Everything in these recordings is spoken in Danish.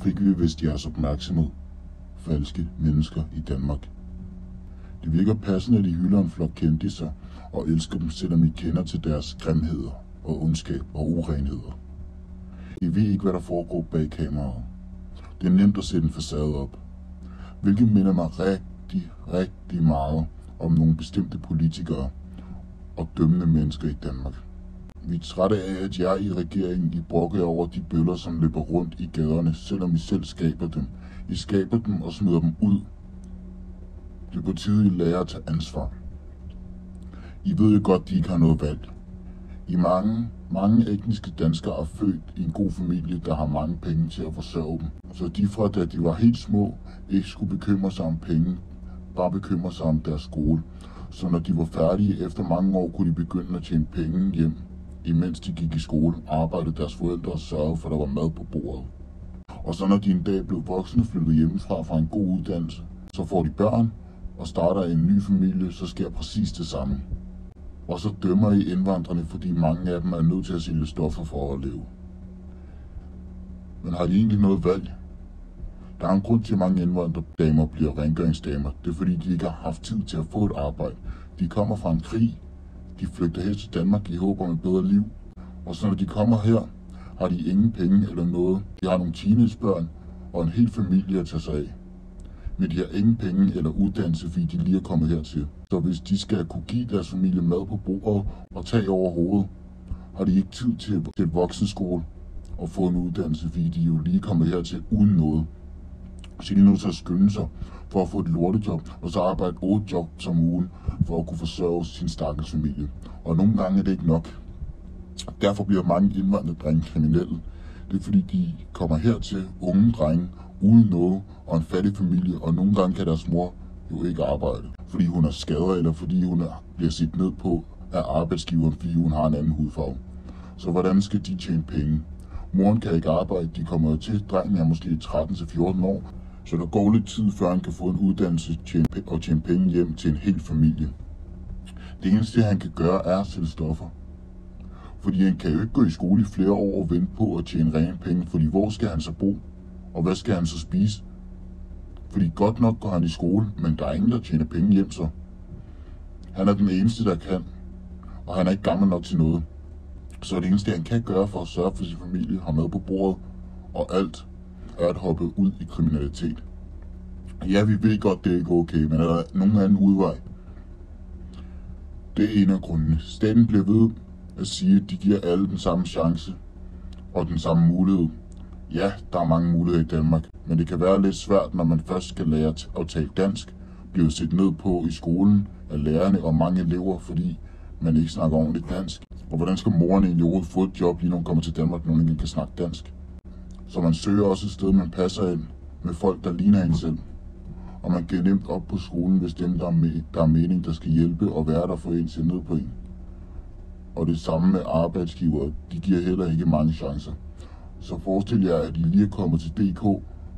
fik vi, hvis de er så opmærksomhed. Falske mennesker i Danmark. Det virker passende, at de hylder en flok kendisser og elsker dem, selvom I kender til deres grimheder og ondskab og urenheder. I ved ikke, hvad der foregår bag kameraet. Det er nemt at sætte en facade op, hvilket minder mig rigtig meget om nogle bestemte politikere og dømmende mennesker i Danmark. Vi er trætte af, at jer i regeringen I brokker over de bøller, som løber rundt i gaderne, selvom I selv skaber dem. I skaber dem og smider dem ud. Det er på tide, I lærer at tage ansvar. I ved jo godt, de ikke har noget valg. Mange etniske danskere er født i en god familie, der har mange penge til at forsørge dem. Så de fra da de var helt små, ikke skulle bekymre sig om penge, bare bekymre sig om deres skole. Så når de var færdige efter mange år, kunne de begynde at tjene penge hjem. Imens de gik i skole, arbejdede deres forældre og sørgede for, at der var mad på bordet. Og så når de en dag blev voksne og flyttede hjemmefra fra en god uddannelse, så får de børn og starter en ny familie, så sker præcis det samme. Og så dømmer I indvandrerne, fordi mange af dem er nødt til at sælge stoffer for at leve. Men har de egentlig noget valg? Der er en grund til, at mange indvandrerdamer bliver rengøringsdamer. Det er fordi, de ikke har haft tid til at få et arbejde. De kommer fra en krig. De flygter her til Danmark i håb om et bedre liv. Og så når de kommer her, har de ingen penge eller noget. De har nogle teenagebørn og en hel familie at tage sig af. Men de har ingen penge eller uddannelse, fordi de lige er kommet hertil. Så hvis de skal kunne give deres familie mad på bordet og tag over hovedet, har de ikke tid til et voksenskole og få en uddannelse, fordi de jo lige er kommet hertil uden noget. Så de er nødt til at skynde sig for at få et lortejob, og så arbejde 8 job som ugen for at kunne forsørge sin stakkels familie. Og nogle gange er det ikke nok. Derfor bliver mange indvandrerdrenge kriminelle. Det er fordi, de kommer hertil, unge drenge, uden noget og en fattig familie, og nogle gange kan deres mor jo ikke arbejde, fordi hun er skader, eller fordi hun bliver set ned på af arbejdsgiveren, fordi hun har en anden hudfarve. Så hvordan skal de tjene penge? Moren kan ikke arbejde, de kommer jo til. Drengen er måske 13-14 år, så der går lidt tid, før han kan få en uddannelse og tjene penge hjem til en hel familie. Det eneste, han kan gøre, er at sælge stoffer. Fordi han kan jo ikke gå i skole i flere år og vente på at tjene rene penge, fordi hvor skal han så bo? Og hvad skal han så spise? Fordi godt nok går han i skole, men der er ingen, der tjener penge hjem så. Han er den eneste, der kan, og han er ikke gammel nok til noget. Så det eneste, han kan gøre for at sørge for sin familie, har mad på bordet, og alt er at hoppe ud i kriminalitet. Ja, vi ved godt, det er ikke okay, men er der nogen anden udvej? Det er en af grundene. Staten bliver ved at sige, at de giver alle den samme chance og den samme mulighed. Ja, der er mange muligheder i Danmark, men det kan være lidt svært, når man først skal lære at tale dansk, blive set ned på i skolen af lærerne og mange elever, fordi man ikke snakker ordentligt dansk. Og hvordan skal moren egentlig overhovedet få et job, lige når hun kommer til Danmark, når hun ikke kan snakke dansk? Så man søger også et sted, man passer ind med folk, der ligner en selv. Og man giver nemt op på skolen, hvis dem, der er mening, der skal hjælpe og være der for en til ned på en. Og det samme med arbejdsgivere, de giver heller ikke mange chancer. Så forestil jer, at I lige er kommet til DK.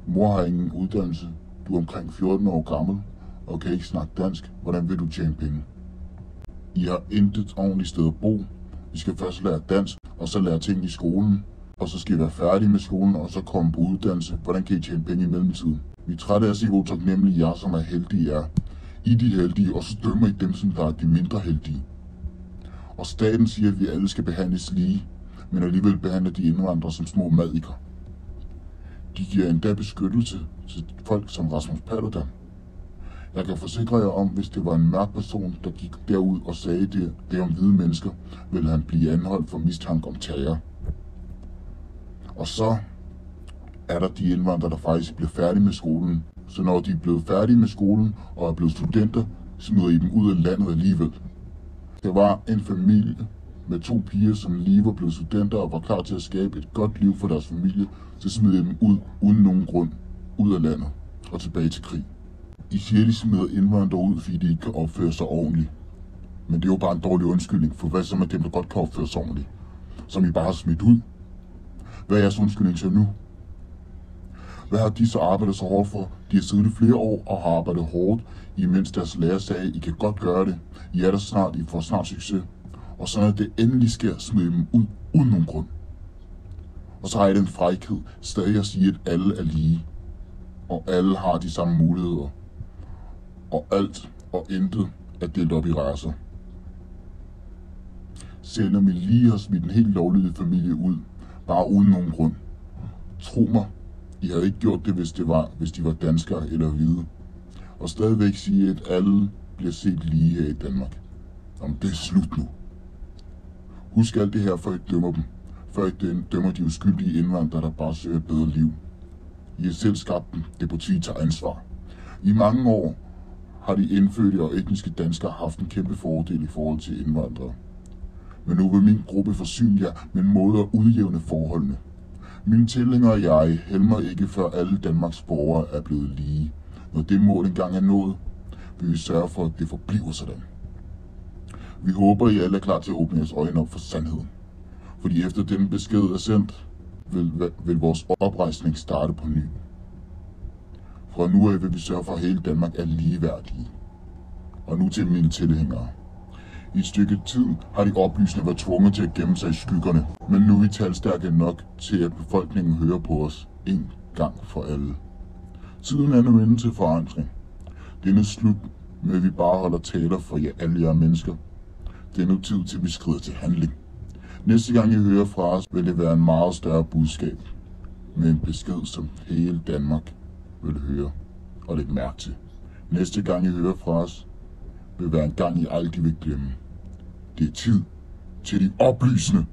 Mor har ingen uddannelse. Du er omkring 14 år gammel og kan ikke snakke dansk. Hvordan vil du tjene penge? I har intet ordentligt sted at bo. I skal først lære dansk, og så lære ting i skolen. Og så skal I være færdige med skolen, og så komme på uddannelse. Hvordan kan I tjene penge i mellemtiden? Vi er trætte af at se, hvor taknemmelige jer, som er heldige er. I de heldige, og så dømmer I dem, som der er de mindre heldige. Og staten siger, at vi alle skal behandles lige, men alligevel behandler de indvandrere som små madikker. De giver endda beskyttelse til folk som Rasmus Paludan. Jeg kan forsikre jer om, hvis det var en mørk person, der gik derud og sagde det om hvide mennesker, ville han blive anholdt for mistanke om terror. Og så er der de indvandrere, der faktisk bliver færdige med skolen. Så når de er blevet færdige med skolen og er blevet studenter, smider I dem ud af landet alligevel. Der var en familie med 2 piger, som lige var blevet studenter og var klar til at skabe et godt liv for deres familie, så smider de dem ud uden nogen grund, ud af landet og tilbage til krig. I siger, de smider indvandrere ud, fordi de ikke kan opføre sig ordentligt. Men det er jo bare en dårlig undskyldning, for hvad så med dem, der godt kan opføre sig ordentligt? Som I bare har smidt ud? Hvad er jeres undskyldning til nu? Hvad har de så arbejdet så hårdt for? De har siddet i flere år og har arbejdet hårdt, imens deres lærer sagde, I kan godt gøre det. I er der snart, I får snart succes. Og så når det endelig sker, smider I dem ud uden nogen grund. Og så har jeg den frækhed stadig at sige, at alle er lige. Og alle har de samme muligheder. Og alt og intet er delt op i racer. Selvom vi lige har smidt en helt lovlydig familie ud, bare uden nogen grund. Tro mig, I havde ikke gjort det, hvis de var danskere eller hvide. Og stadigvæk sige, at alle bliver set lige her i Danmark. Jamen, det er slut nu. Husk alt det her, før I dømmer dem. Før I dømmer de uskyldige indvandrere, der bare søger et bedre liv. I har selv skabt dem. Det parti tager ansvar. I mange år har de indfødte og etniske danskere haft en kæmpe fordel i forhold til indvandrere. Men nu vil min gruppe forsyne jer med en måde at udjævne forholdene. Mine tilhængere og jeg helmer ikke, før alle Danmarks borgere er blevet lige. Når det mål engang er nået, vil vi sørge for, at det forbliver sådan. Vi håber, I alle er klar til at åbne jeres øjne op for sandheden. Fordi efter denne besked er sendt, vil vores oprejsning starte på ny. Fra nu af vil vi sørge for, at hele Danmark er ligeværdige. Og nu til mine tilhængere. I et stykke tid har de oplysende været tvunget til at gemme sig i skyggerne, men nu er vi talstærke nok til, at befolkningen hører på os en gang for alle. Tiden er nu inde til forandring. Det er nu slut med, at vi bare holder taler for alle jer mennesker. Det er nu tid til, at vi skrider til handling. Næste gang I hører fra os, vil det være en meget større budskab, med en besked, som hele Danmark vil høre og lægge mærke til. Næste gang I hører fra os, vil være en gang I aldrig vil glemme. Det er tid til de oplysende.